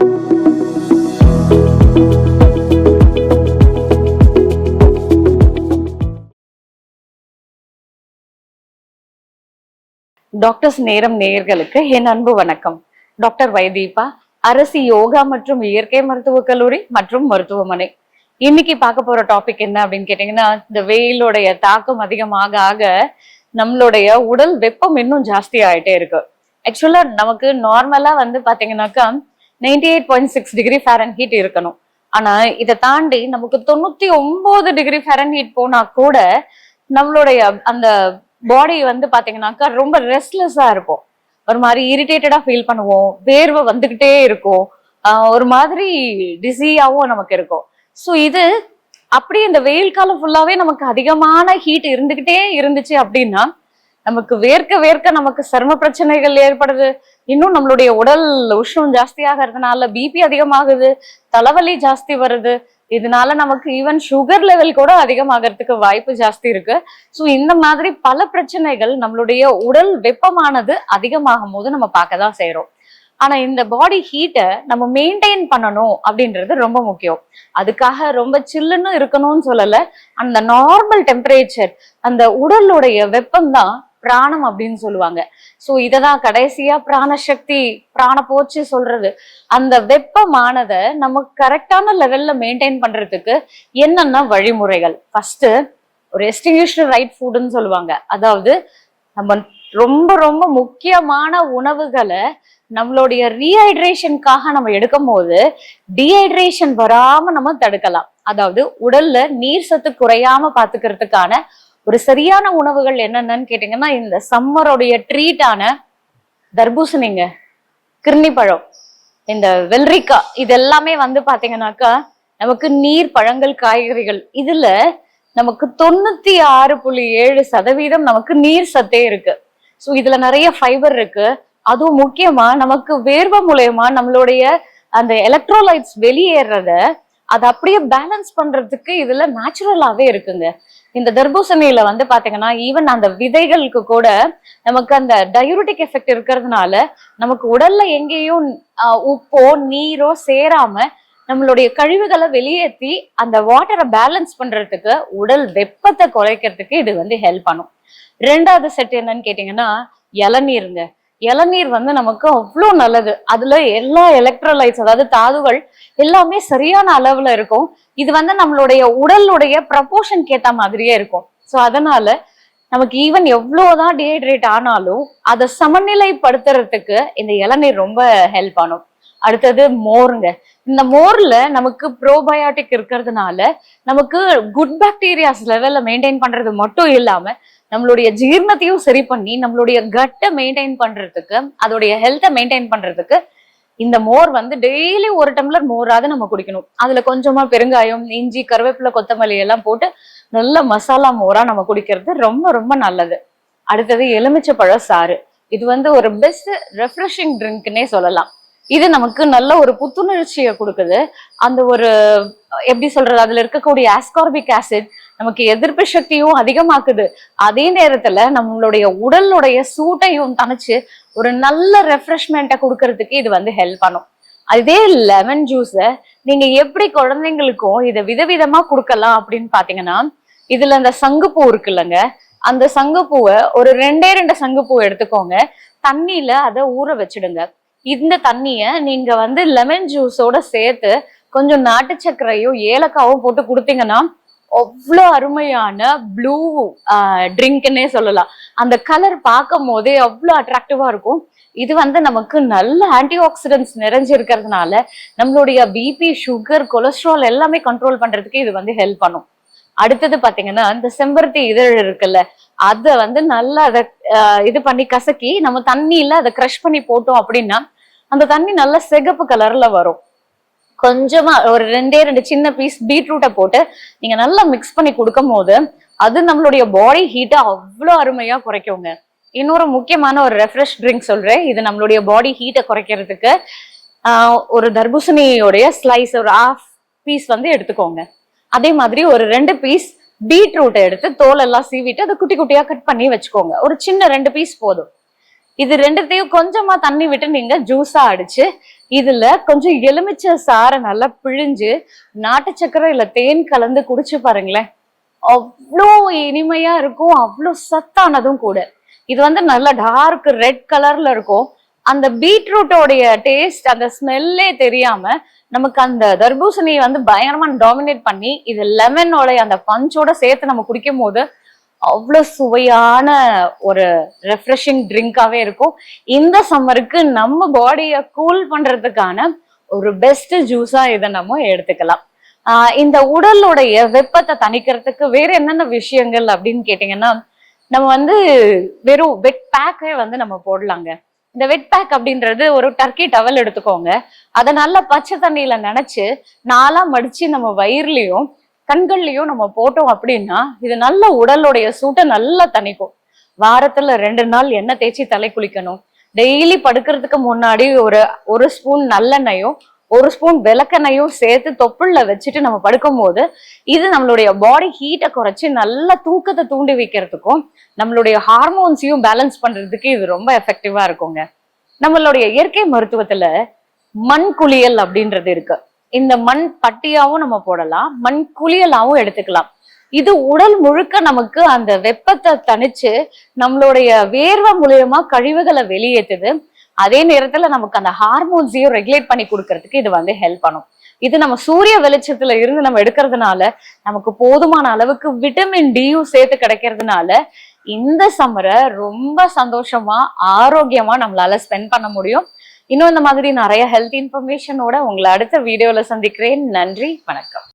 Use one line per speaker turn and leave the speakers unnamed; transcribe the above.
Doctors நேரம் நேயர்களுக்கு என் அன்பு வணக்கம். டாக்டர் வைதீபா, அரசு யோகா மற்றும் இயற்கை மருத்துவக் கல்லூரி மற்றும் மருத்துவமனை. இன்னைக்கு பார்க்க போற டாபிக் என்ன அப்படின்னு கேட்டீங்கன்னா, இந்த வெயிலுடைய தாக்கம் அதிகமாக ஆக நம்மளுடைய உடல் வெப்பம் இன்னும் ஜாஸ்தி ஆயிட்டே இருக்கு. ஆக்சுவலா நமக்கு நார்மலா பாத்தீங்கன்னாக்கா 98.6 டிகிரி ஃபாரன்ஹீட் இருக்கணும். ஆனா இதை தாண்டி நமக்கு 99 டிகிரி ஃபாரன்ஹீட் போனா கூட நம்மளுடைய அந்த பாடி பாத்தீங்கன்னாக்கா ரொம்ப ரெஸ்ட்லெஸ்ஸா இருப்போம். ஒரு மாதிரி இரிட்டேட்டடா ஃபீல் பண்ணுவோம், வேர்வை வந்துகிட்டே இருக்கும், ஒரு மாதிரி டிசியாவும் நமக்கு இருக்கும். ஸோ இது அப்படியே இந்த வெயில் காலம் ஃபுல்லாவே நமக்கு அதிகமான ஹீட் இருந்துகிட்டே இருந்துச்சு அப்படின்னா நமக்கு வேர்க்க வேர்க்க நமக்கு சர்ம பிரச்சனைகள் ஏற்படுது. இன்னும் நம்மளுடைய உடல் உஷ்ணம் ஜாஸ்தி ஆகிறதுனால பிபி அதிகமாகுது, தலைவலி ஜாஸ்தி வருது. இதனால நமக்கு ஈவன் சுகர் லெவல் கூட அதிகமாகிறதுக்கு வாய்ப்பு ஜாஸ்தி இருக்கு. ஸோ இந்த மாதிரி பல பிரச்சனைகள் நம்மளுடைய உடல் வெப்பமானது அதிகமாகும் போது நம்ம பார்க்க தான் செய்யறோம். ஆனா இந்த பாடி ஹீட்டை நம்ம மெயின்டைன் பண்ணணும் அப்படின்றது ரொம்ப முக்கியம். அதுக்காக ரொம்ப சில்லுன்னு இருக்கணும்னு சொல்லல, அந்த நார்மல் டெம்பரேச்சர், அந்த உடலுடைய வெப்பம் தான் பிராணம் அப்படின்னு சொல்லுவாங்க. சோ இததான் கடைசியா பிராணசக்தி, பிராண போச்சு சொல்றது. அந்த வெப்பமானதை நம்ம கரெக்டான லெவல்ல மெயின்டைன் பண்றதுக்கு என்னென்ன வழிமுறைகள்? ஃபர்ஸ்ட் ஒரு எஸ்டிங்யூஷ்டு ரைட் ஃபுட்னு சொல்லுவாங்க. அதாவது நம்ம ரொம்ப ரொம்ப முக்கியமான உணவுகளை நம்மளுடைய ரீஹைட்ரேஷனுக்காக நம்ம எடுக்கும் போது டீஹைட்ரேஷன் வராம நம்ம தடுக்கலாம். அதாவது உடல்ல நீர் சத்து குறையாம பாத்துக்கிறதுக்கான ஒரு சரியான உணவுகள் என்னென்னு கேட்டீங்கன்னா, இந்த சம்மருடைய ட்ரீட்டான தர்பூசணிங்க, கிர்னி பழம், இந்த வெள்ளரிக்காய், இது எல்லாமே பாத்தீங்கன்னாக்கா நமக்கு நீர் பழங்கள், காய்கறிகள். இதுல நமக்கு 96.7% நமக்கு நீர் சத்தே இருக்கு. ஸோ இதுல நிறைய ஃபைபர் இருக்கு. அதுவும் முக்கியமா நமக்கு வேர்வை மூலயமா நம்மளுடைய அந்த எலக்ட்ரோலைட்ஸ் வெளியேறத அதை அப்படியே பேலன்ஸ் பண்றதுக்கு இதுல நேச்சுரலாவே இருக்குங்க. இந்த தர்பூசணியில பாத்தீங்கன்னா ஈவன் அந்த விதைகளுக்கு கூட நமக்கு அந்த டயூரிட்டிக் எஃபெக்ட் இருக்கிறதுனால நமக்கு உடல்ல எங்கேயும் உப்போ நீரோ சேராம நம்மளுடைய கழிவுகளை வெளியேற்றி அந்த வாட்டரை பேலன்ஸ் பண்றதுக்கு, உடல் வெப்பத்தை குறைக்கிறதுக்கு இது ஹெல்ப் பண்ணும். ரெண்டாவது செட் என்னன்னு கேட்டீங்கன்னா இளநீருங்க. இளநீர் நமக்கு அவ்வளோ நல்லது. அதுல எல்லா எலக்ட்ரோலைட்ஸ், அதாவது தாதுகள் எல்லாமே சரியான அளவுல இருக்கும். இது நம்மளுடைய உடலுடைய ப்ரப்போர்ஷனுக்கு ஏத்த மாதிரியே இருக்கும். ஸோ அதனால நமக்கு ஈவன் எவ்வளவுதான் டீஹைட்ரேட் ஆனாலும் அதை சமநிலைப்படுத்துறதுக்கு இந்த இளநீர் ரொம்ப ஹெல்ப் பண்ணும். அடுத்தது மோருங்க. இந்த மோர்ல நமக்கு ப்ரோபயோட்டிக் இருக்கிறதுனால நமக்கு குட் பாக்டீரியாஸ் லெவல்ல மெயின்டைன் பண்றது மட்டும் இல்லாம நம்மளுடைய ஜீரணத்தையும் சரி பண்ணி நம்மளுடைய கட்டை மெயின்டைன் பண்றதுக்கு, அதோடைய ஹெல்த்தை மெயின்டைன் பண்றதுக்கு இந்த மோர் டெய்லி ஒரு டம்ளர் மோராவது நம்ம குடிக்கணும். அதுல கொஞ்சமா பெருங்காயம், இஞ்சி, கருவேப்பிலை, கொத்தமல்லி எல்லாம் போட்டு நல்ல மசாலா மோரா நம்ம குடிக்கிறது ரொம்ப ரொம்ப நல்லது. அடுத்தது எலுமிச்சை பழ சாறு. இது ஒரு பெஸ்ட் ரெஃப்ரெஷிங் ட்ரிங்க்னே சொல்லலாம். இது நமக்கு நல்ல ஒரு புத்துணர்ச்சியை கொடுக்குது. அந்த ஒரு எப்படி சொல்றது, அதுல இருக்கக்கூடிய ஆஸ்கார்பிக் ஆசிட் நமக்கு எதிர்ப்பு சக்தியும் அதிகமாக்குது. அதே நேரத்துல நம்மளுடைய உடலுடைய சூட்டையும் தணிச்சு ஒரு நல்ல ரெஃப்ரெஷ்மெண்ட்டை கொடுக்கறதுக்கு இது ஹெல்ப் பண்ணும். அதே லெமன் ஜூஸ நீங்க எப்படி குழந்தைங்களுக்கும் இதை விதவிதமா கொடுக்கலாம் அப்படின்னு பாத்தீங்கன்னா, இதுல அந்த சங்குப்பூ இருக்குல்லங்க, அந்த சங்குப்பூவை ஒரு 2 சங்குப்பூ எடுத்துக்கோங்க, தண்ணியில அதை ஊற வச்சிடுங்க. இந்த தண்ணிய நீங்க லெமன் ஜூஸோட சேர்த்து கொஞ்சம் நாட்டு சர்க்கரையும் ஏலக்காவும் போட்டு கொடுத்தீங்கன்னா அவ்வளோ அருமையான ப்ளூ ட்ரிங்க்னே சொல்லலாம். அந்த கலர் பார்க்கும் போதே அவ்வளோ அட்ராக்டிவா இருக்கும். இது நமக்கு நல்ல ஆன்டி ஆக்சிடென்ட்ஸ் நிறைஞ்சிருக்கிறதுனால நம்மளுடைய பிபி, சுகர், கொலஸ்ட்ரால் எல்லாமே கண்ட்ரோல் பண்றதுக்கு இது ஹெல்ப் பண்ணும். அடுத்தது பாத்தீங்கன்னா இந்த செம்பருத்தி இதழ் இருக்குல்ல, அதை நல்லா அதை இது பண்ணி கசக்கி நம்ம தண்ணியில அதை க்ரஷ் பண்ணி போட்டோம் அப்படின்னா அந்த தண்ணி நல்ல சிகப்பு கலர்ல வரும். கொஞ்சமா ஒரு 2 சின்ன பீஸ் பீட்ரூட்டை போட்டு நீங்க நல்லா மிக்ஸ் பண்ணி கொடுக்கும் போது அது நம்மளுடைய பாடி ஹீட்டை அவ்வளோ அருமையா குறைக்குங்க. இன்னொரு முக்கியமான ஒரு ரெஃப்ரெஷ் ட்ரிங்க் சொல்றேன். இது நம்மளுடைய பாடி ஹீட்டை குறைக்கிறதுக்கு ஒரு தர்பூசணியோடைய ஸ்லைஸ் ஒரு 1/2 பீஸ் எடுத்துக்கோங்க. அதே மாதிரி ஒரு 2 பீஸ் பீட்ரூட்டை எடுத்து தோலெல்லாம் சீவிட்டு அதை குட்டி குட்டியா கட் பண்ணி வச்சுக்கோங்க. ஒரு சின்ன 2 பீஸ் போதும். இது ரெண்டுத்தையும் கொஞ்சமா தண்ணி விட்டு நீங்க ஜூஸா அடிச்சு இதுல கொஞ்சம் எலுமிச்சை சாறை நல்லா பிழிஞ்சு நாட்டு சக்கரை இல்ல தேன் கலந்து குடிச்சு பாருங்களேன். அவ்வளோ இனிமையா இருக்கும், அவ்வளோ சத்தானதும் கூட. இது வந்து நல்ல டார்க் ரெட் கலர்ல இருக்கும். அந்த பீட்ரூட்டோடைய டேஸ்ட், அந்த ஸ்மெல்லே தெரியாம நமக்கு அந்த தர்பூசணியை வந்து பயங்கரமா டாமினேட் பண்ணி இது லெமனோட அந்த பஞ்சோட சேர்த்து நம்ம குடிக்கும் போது அவ்வளவு சுவையான ஒரு ரெஃப்ரெஷிங் ட்ரிங்காவே இருக்கும். இந்த சம்மருக்கு நம்ம பாடியை கூல் பண்றதுக்கான ஒரு பெஸ்ட் ஜூஸா இதை நம்ம எடுத்துக்கலாம். இந்த உடலுடைய வெப்பத்தை தணிக்கிறதுக்கு வேற என்னென்ன விஷயங்கள் அப்படின்னு கேட்டீங்கன்னா, நம்ம வந்து வெறும் வெட் பேக்கே வந்து நம்ம போடலாங்க. இந்த வெட் பேக் அப்படின்றது ஒரு டர்க்கி டவல் எடுத்துக்கோங்க. அதை நல்லா பச்சை தண்ணியில நனைச்சு நாலா மடிச்சு நம்ம வயிறுலயும் கண்கள்லயும் நம்ம போட்டோம் அப்படின்னா இது நல்ல உடலுடைய சூட்டை நல்லா தணிக்கும். வாரத்துல 2 நாள் எண்ணெய் தேய்ச்சி தலை குளிக்கணும். டெய்லி படுக்கிறதுக்கு முன்னாடி ஒரு ஸ்பூன் நல்லெண்ணெயும் 1 ஸ்பூன் விளக்கெண்ணையும் சேர்த்து தொப்புள்ள வச்சுட்டு நம்ம படுக்கும் போது இது நம்மளுடைய பாடி ஹீட்டை குறைச்சி நல்ல தூக்கத்தை தூண்டி வைக்கிறதுக்கும் நம்மளுடைய ஹார்மோன்ஸையும் பேலன்ஸ் பண்றதுக்கு இது ரொம்ப எஃபெக்டிவா இருக்குங்க. நம்மளுடைய இயற்கை மருத்துவத்துல மண் குளியல் அப்படின்றது இருக்கு. இந்த மண் பட்டியாவும் நம்ம போடலாம், மண் குளியலாவும் எடுத்துக்கலாம். இது உடல் முழுக்க நமக்கு அந்த வெப்பத்தை தணிச்சு நம்மளுடைய வேர்வை மூலியமா கழிவுகளை வெளியேற்றுது. அதே நேரத்துல நமக்கு அந்த ஹார்மோன்ஸையும் ரெகுலேட் பண்ணி கொடுக்கறதுக்கு இது வந்து ஹெல்ப் பண்ணும். இது நம்ம சூரிய வெளிச்சத்துல இருந்து நம்ம எடுக்கிறதுனால நமக்கு போதுமான அளவுக்கு விட்டமின் டியும் சேர்த்து கிடைக்கிறதுனால இந்த சம்மரை ரொம்ப சந்தோஷமா ஆரோக்கியமா நம்மளால ஸ்பெண்ட் பண்ண முடியும். இன்னும் இந்த மாதிரி நிறைய ஹெல்த் இன்ஃபர்மேஷனோட உங்களை அடுத்த வீடியோல சந்திக்கிறேன். நன்றி, வணக்கம்.